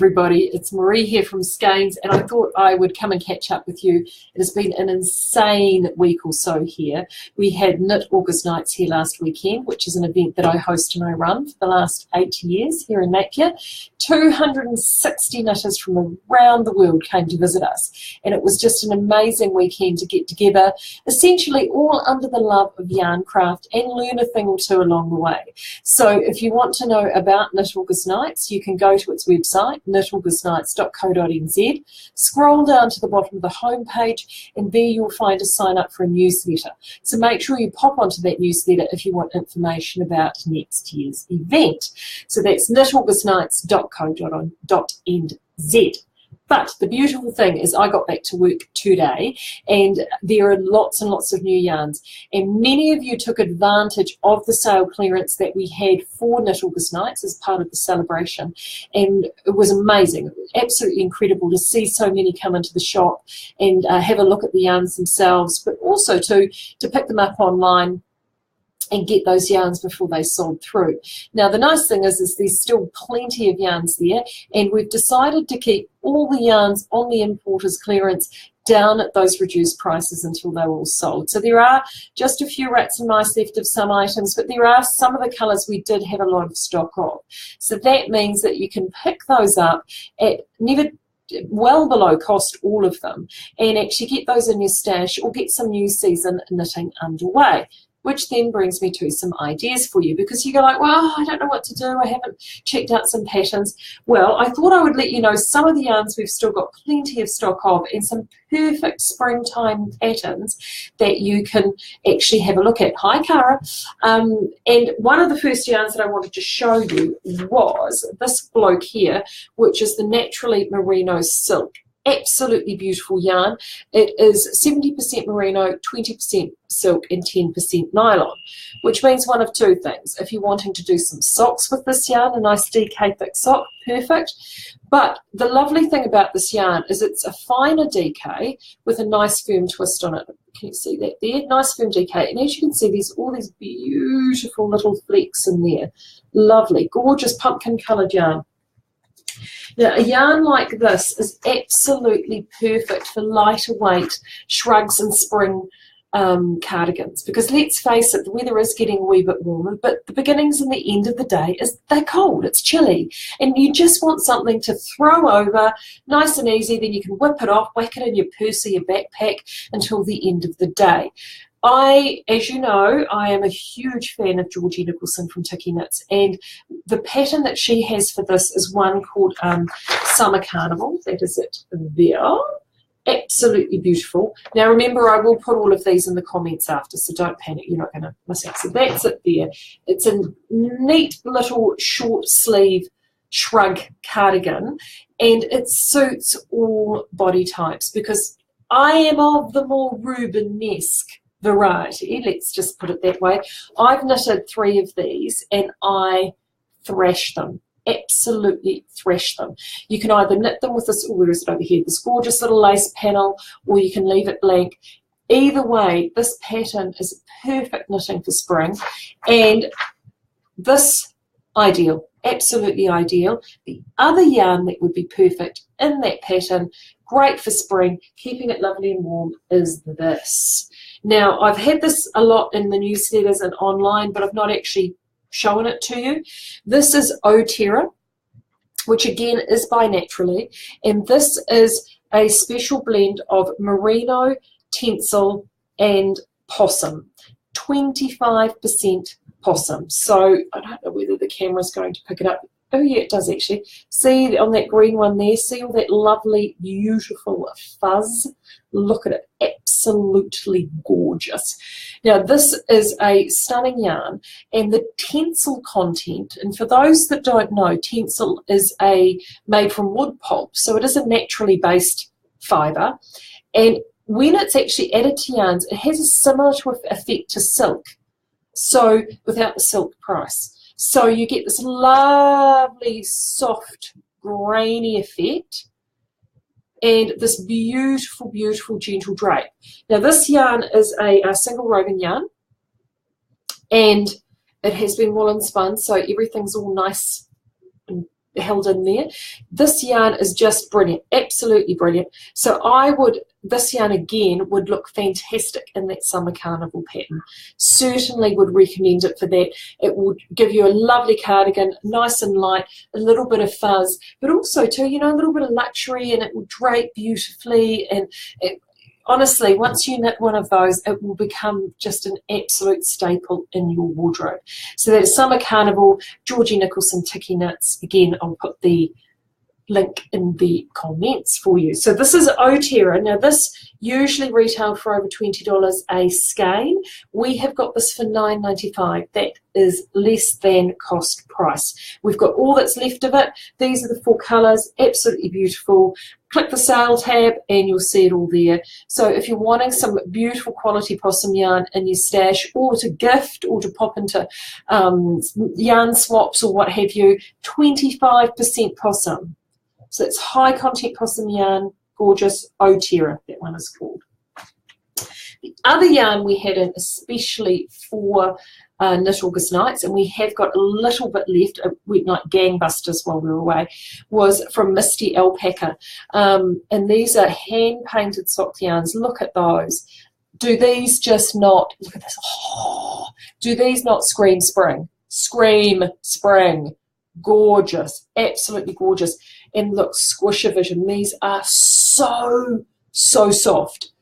everybody, it's Marie here from Skeins, and I thought I would come and catch up with you. It has been an insane week or so here. We had Knit August Nights here last weekend, which is an event that I host and I run for the last 8 years here in Napier. 260 knitters from around the world came to visit us, and it was just an amazing weekend to get together, essentially all under the love of yarn craft, and learn a thing or two along the way. So if you want to know about Knit August Nights, you can go to its website, knitaugustnights.co.nz, scroll down to the bottom of the homepage, and there you'll find a sign up for a newsletter. So make sure you pop onto that newsletter if you want information about next year's event. So that's knitaugustnights.co.nz. But the beautiful thing is I got back to work today, and there are lots and lots of new yarns, and many of you took advantage of the sale clearance that we had for Knit August Nights as part of the celebration, and it was amazing, absolutely incredible to see so many come into the shop and have a look at the yarns themselves, but also to pick them up online and get those yarns before they sold through. Now the nice thing is there's still plenty of yarns there, and we've decided to keep all the yarns on the importers clearance down at those reduced prices until they're all sold. So there are just a few rats and mice left of some items, but there are some of the colours we did have a lot of stock of. So that means that you can pick those up at well below cost, all of them, and actually get those in your stash or get some new season knitting underway. Which then brings me to some ideas for you, because you go like, well, I don't know what to do, I haven't checked out some patterns. Well, I thought I would let you know some of the yarns we've still got plenty of stock of, and some perfect springtime patterns that you can actually have a look at. Hi, Cara. And one of the first yarns that I wanted to show you was this bloke here, which is the Naturally Merino Silk. Absolutely beautiful yarn. It is 70% merino, 20% silk, and 10% nylon, which means one of two things. If you're wanting to do some socks with this yarn, a nice DK thick sock, perfect. But the lovely thing about this yarn is it's a finer DK with a nice firm twist on it. Can you see that there? Nice firm DK. And as you can see, there's all these beautiful little flecks in there. Lovely, gorgeous pumpkin coloured yarn. Now, a yarn like this is absolutely perfect for lighter weight shrugs and spring cardigans, because let's face it, the weather is getting a wee bit warmer, but the beginnings and the end of the day is they're cold, it's chilly, and you just want something to throw over, nice and easy, then you can whip it off, whack it in your purse or your backpack until the end of the day. As you know, I am a huge fan of Georgie Nicholson from Tiki Knits, and the pattern that she has for this is one called Summer Carnival. That is it there. Absolutely beautiful. Now remember, I will put all of these in the comments after, so don't panic, you're not going to miss out. So that's it there. It's a neat little short sleeve shrug cardigan, and it suits all body types, because I am of the more Rubenesque variety, let's just put it that way. I've knitted 3 of these and I thrash them, absolutely thrash them. You can either knit them with this, where is it over here, this gorgeous little lace panel, or you can leave it blank. Either way, this pattern is perfect knitting for spring, and this ideal, absolutely ideal. The other yarn that would be perfect in that pattern, great for spring, keeping it lovely and warm, is this. Now, I've had this a lot in the newsletters and online, but I've not actually shown it to you. This is O Terra, which again is by Naturally, and this is a special blend of merino, tencel, and possum. 25% possum. So I don't know whether the camera's going to pick it up. Oh yeah, it does actually. See on that green one there, see all that lovely, beautiful fuzz? Look at it, absolutely gorgeous. Now this is a stunning yarn, and the tencel content, and for those that don't know, tencel is made from wood pulp, so it is a naturally based fibre, and when it's actually added to yarns, it has a similar effect to silk, so without the silk price. So you get this lovely, soft, grainy effect, and this beautiful, beautiful, gentle drape. Now this yarn is a single woven yarn, and it has been woolen spun, so everything's all nice and held in there. This yarn is just brilliant, absolutely brilliant. So this yarn again would look fantastic in that summer carnival pattern. Certainly would recommend it for that. It would give you a lovely cardigan, nice and light, a little bit of fuzz, but also too, you know, a little bit of luxury, and it will drape beautifully. And honestly, once you knit one of those, it will become just an absolute staple in your wardrobe. So that is Summer Carnival, Georgie Nicholson Tiki Knits. Again, I'll put the link in the comments for you. So this is Otera. Now this usually retailed for over $20 a skein. We have got this for $9.95. That is less than cost price. We've got all that's left of it. These are the 4 colours, absolutely beautiful. Click the sale tab and you'll see it all there. So if you're wanting some beautiful quality possum yarn in your stash, or to gift, or to pop into yarn swaps or what have you, 25% possum. So it's high content possum yarn, gorgeous, Otera, that one is called. The other yarn we had in especially for Knit August Nights, and we have got a little bit left, went like gangbusters while we were away, was from Misty Alpaca. And these are hand-painted sock yarns. Look at those. Do these just not, look at this, oh, do these not scream spring? Scream spring. Gorgeous, absolutely gorgeous. And look, Squish-O-Vision, these are so soft.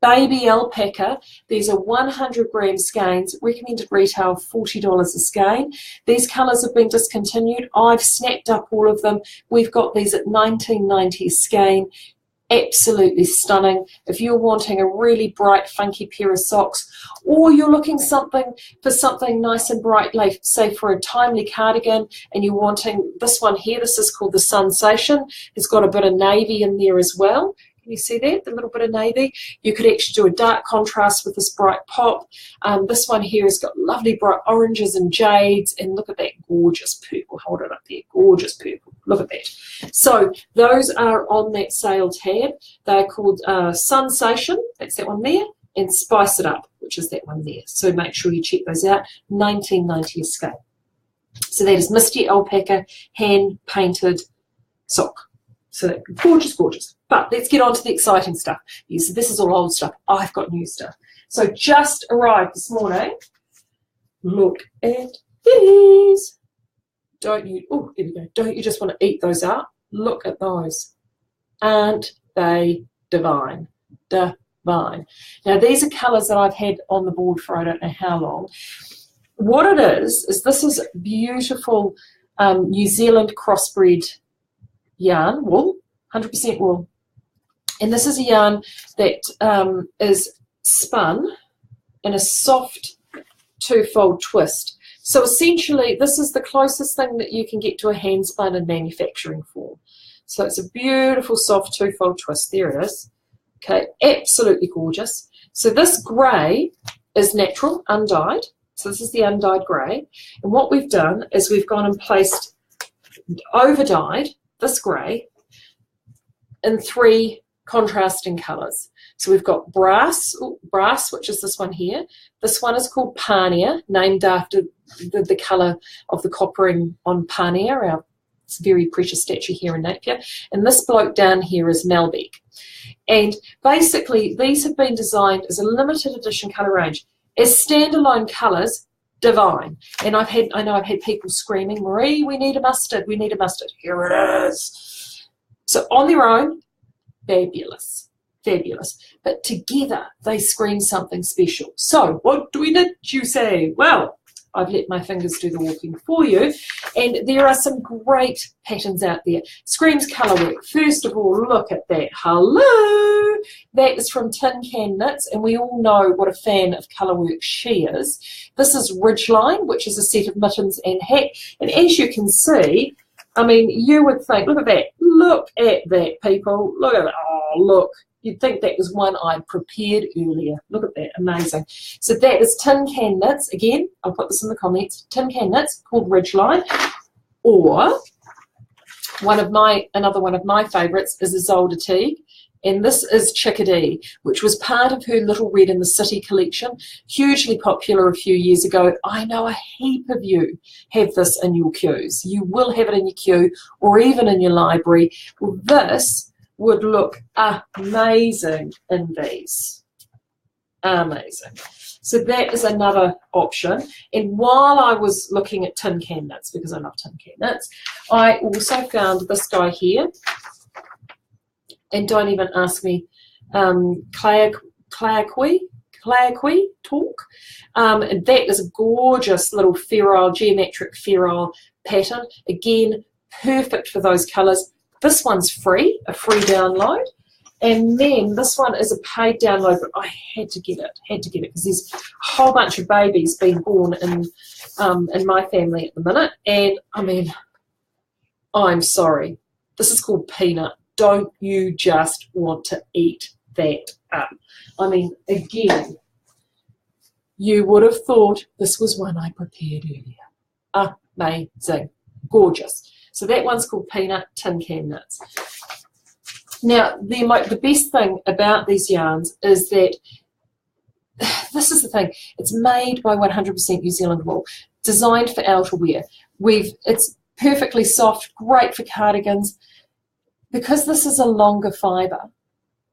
Baby alpaca, these are 100 gram skeins, recommended retail $40 a skein. These colours have been discontinued. I've snapped up all of them. We've got these at $19.90 a skein. Absolutely stunning. If you're wanting a really bright, funky pair of socks, or you're looking for something nice and bright, like say for a timely cardigan, and you're wanting this one here, this is called the Sensation. It's got a bit of navy in there as well. Can you see that? The little bit of navy. You could actually do a dark contrast with this bright pop. This one here has got lovely bright oranges and jades, and look at that gorgeous purple. Hold it up there. Gorgeous purple. Look at that. So those are on that sale tab. They're called Sensation. That's that one there. And Spice It Up, which is that one there. So make sure you check those out. $19.90 a skein. So that is Misty Alpaca hand-painted sock. So gorgeous, gorgeous. But let's get on to the exciting stuff. Yes, this is all old stuff. I've got new stuff. So just arrived this morning. Look at these. Don't you, oh, here we go. Don't you just want to eat those up? Look at those. Aren't they divine? Divine. Now, these are colours that I've had on the board for I don't know how long. What it is this is beautiful New Zealand crossbred yarn, wool, 100% wool. And this is a yarn that is spun in a soft two-fold twist. So essentially, this is the closest thing that you can get to a hand spun in manufacturing form. So it's a beautiful soft two-fold twist. There it is. Okay, absolutely gorgeous. So this grey is natural, undyed. So this is the undyed grey. And what we've done is we've gone and placed, over-dyed this grey in 3 contrasting colours. So we've got brass, which is this one here. This one is called Pania, named after the colour of the coppering on Pania, our very precious statue here in Napier. And this bloke down here is Malbec. And basically, these have been designed as a limited edition colour range. As standalone colours, divine. And I know I've had people screaming, Marie, we need a mustard, we need a mustard. Here it is. So on their own, fabulous, fabulous. But together, they scream something special. So what do we need, you say? Well, I've let my fingers do the walking for you. And there are some great patterns out there. Screams colour work. First of all, look at that. Hello! That is from Tin Can Knits, and we all know what a fan of colour work she is. This is Ridgeline, which is a set of mittens and hat. And as you can see, I mean, you would think, look at that. Look at that, people. Look at that. Oh, look. You'd think that was one I'd prepared earlier. Look at that, amazing. So that is Tin Can Knits. Again, I'll put this in the comments. Tin Can Knits, called Ridgeline. Or another one of my favourites is Isolde Teague. And this is Chickadee, which was part of her Little Red in the City collection, hugely popular a few years ago. I know a heap of you have this in your queues. You will have it in your queue or even in your library. Well, this would look amazing in these. Amazing. So that is another option. And while I was looking at tin can knits, because I love tin can knits, I also found this guy here. And don't even ask me, Clayaqui talk. That is a gorgeous little geometric ferrule pattern. Again, perfect for those colours. This one's free, a free download. And then this one is a paid download, but I had to get it because there's a whole bunch of babies being born in my family at the minute. And I mean, I'm sorry. This is called Peanut. Don't you just want to eat that up? I mean, again, you would have thought this was one I prepared earlier. Amazing. Gorgeous. So that one's called Peanut Tin Can Knits. Now, the best thing about these yarns is that, this is the thing, it's made by 100% New Zealand wool, designed for outerwear. It's perfectly soft, great for cardigans. Because this is a longer fibre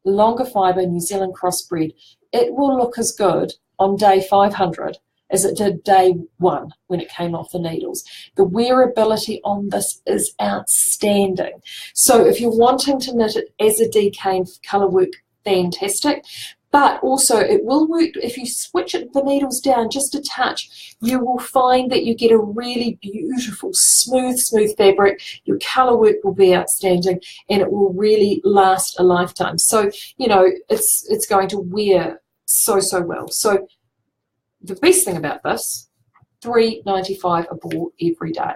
New Zealand crossbred, it will look as good on day 500 as it did day 1 when it came off the needles. The wearability on this is outstanding. So if you're wanting to knit it as a decane colour work, fantastic. But also it will work if you switch the needles down just a touch. You will find that you get a really beautiful, smooth fabric. Your colour work will be outstanding, and it will really last a lifetime. So, you know, it's going to wear so well. So the best thing about this, $3.95 a ball every day.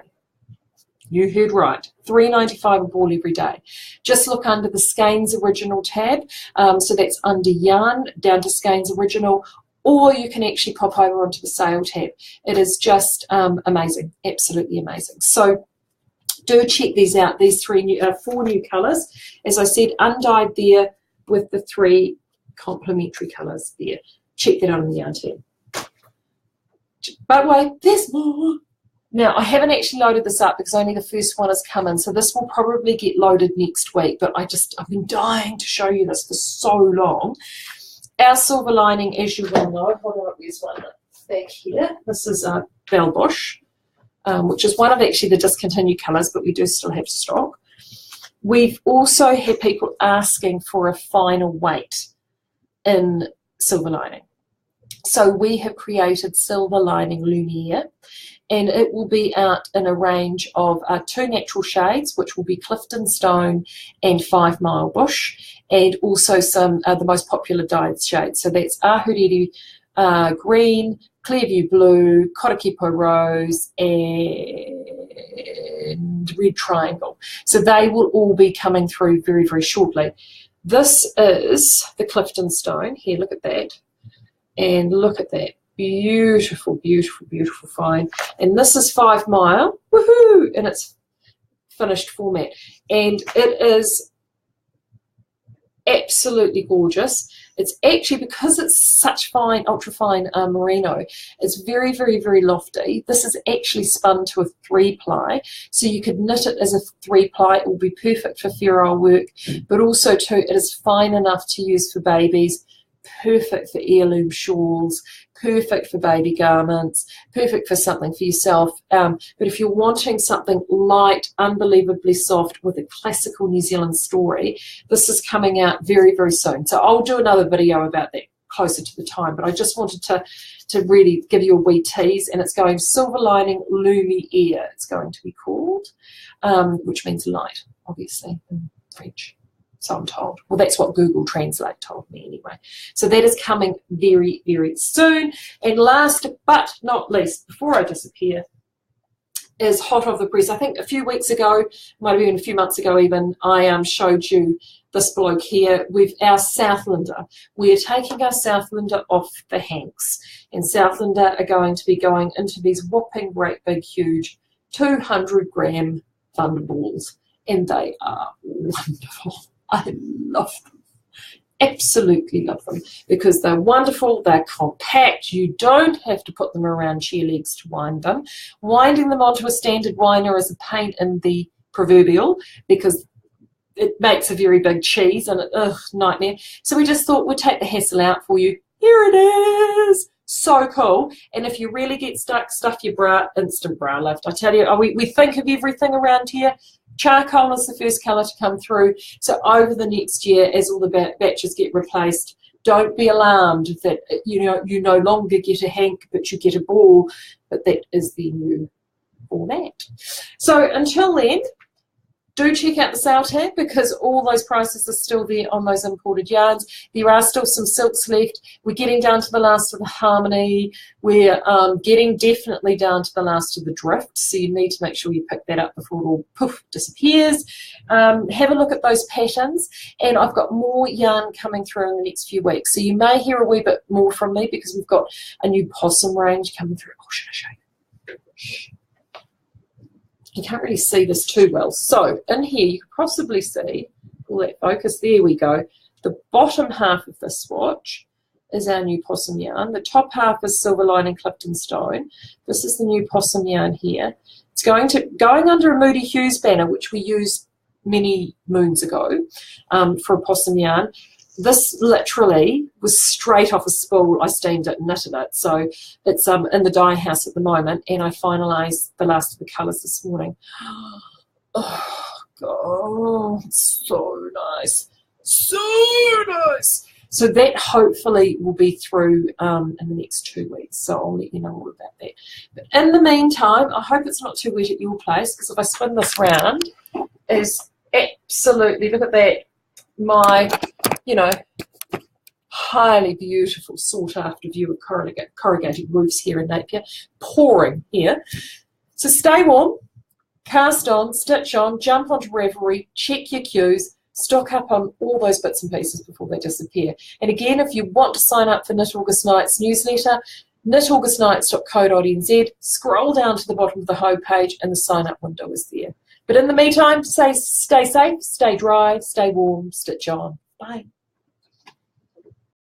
You heard right, $3.95 a ball every day. Just look under the Skeins Original tab, so that's under yarn down to Skeins Original, or you can actually pop over onto the sale tab. It is just amazing, absolutely amazing. So do check these out, these four new colours. As I said, undyed there with the 3 complementary colours there. Check that out on the yarn tab. But wait, there's more. Now, I haven't actually loaded this up because only the first one has come in, so this will probably get loaded next week, but I've been dying to show you this for so long. Our Silver Lining, as you well know, hold on, there's one back here. This is Belle Bush, which is one of actually the discontinued colours, but we do still have stock. We've also had people asking for a finer weight in Silver Lining. So we have created Silver Lining Lumiere, and it will be out in a range of 2 natural shades, which will be Clifton Stone and 5 Mile Bush, and also some the most popular dyed shades. So that's Ahuriri Green, Clearview Blue, Karakipo Rose, and Red Triangle. So they will all be coming through very shortly. This is the Clifton Stone. Here, look at that. And look at that. Beautiful find. And this is 5 Mile. Woohoo! And it's finished format. And it is absolutely gorgeous. It's actually, because it's such fine, ultra fine merino, it's very lofty. This is actually spun to a 3-ply, so you could knit it as a 3-ply. It will be perfect for ferrule work, but also too, it is fine enough to use for babies, perfect for heirloom shawls, perfect for baby garments, perfect for something for yourself. But if you're wanting something light, unbelievably soft with a classical New Zealand story, this is coming out very soon. So I'll do another video about that closer to the time, but I just wanted to really give you a wee tease, and it's going Silver Lining Lumiere, it's going to be called, which means light, obviously, in French. So I'm told. Well, that's what Google Translate told me anyway. So that is coming very soon. And last but not least, before I disappear, is hot off the press. I think a few weeks ago, might have been a few months ago even, I showed you this bloke here with our Southlander. We are taking our Southlander off the hanks, and Southlander are going to be going into these whopping great big huge 200-gram thunderballs, and they are wonderful. I love them. absolutely love them because they're wonderful, they're compact, you don't have to put them around chair legs to wind them. Winding them onto a standard winder is a pain in the proverbial because it makes a very big cheese and nightmare. So we just thought we'd take the hassle out for you. Here it is. So cool. And if you really get stuck, stuff your bra, instant bra lift. I tell you, we think of everything around here. Charcoal is the first colour to come through. So over the next year, as all the batches get replaced, don't be alarmed that you no longer get a hank, but you get a ball. But that is the new format. So until then, do check out the sale tag because all those prices are still there on those imported yarns. There are still some silks left. We're getting down to the last of the harmony. We're getting definitely down to the last of the drift. So you need to make sure you pick that up before it all poof disappears. Have a look at those patterns. And I've got more yarn coming through in the next few weeks. So you may hear a wee bit more from me because we've got a new possum range coming through. Oh, should I show you? You can't really see this too well. So in here, you could possibly see, all that focus, there we go. The bottom half of this swatch is our new possum yarn. The top half is Silver Lining Clifton Stone. This is the new possum yarn here. It's going under a Moody Hughes banner, which we used many moons ago for a possum yarn. This literally was straight off a spool. I steamed it and knitted it. So it's in the dye house at the moment, and I finalised the last of the colours this morning. Oh, God, it's so nice. So nice. So that hopefully will be through in the next 2 weeks. So I'll let you know all about that. But in the meantime, I hope it's not too wet at your place because if I spin this round, is absolutely, look at that, my highly beautiful sought after view of corrugated roofs here in Napier, pouring here. So stay warm, cast on, stitch on, jump onto Ravelry, check your queues, stock up on all those bits and pieces before they disappear. And again, if you want to sign up for Knit August Nights newsletter, knitaugustnights.co.nz, scroll down to the bottom of the homepage and the sign up window is there. But in the meantime, stay safe, stay dry, stay warm, stitch on. Bye.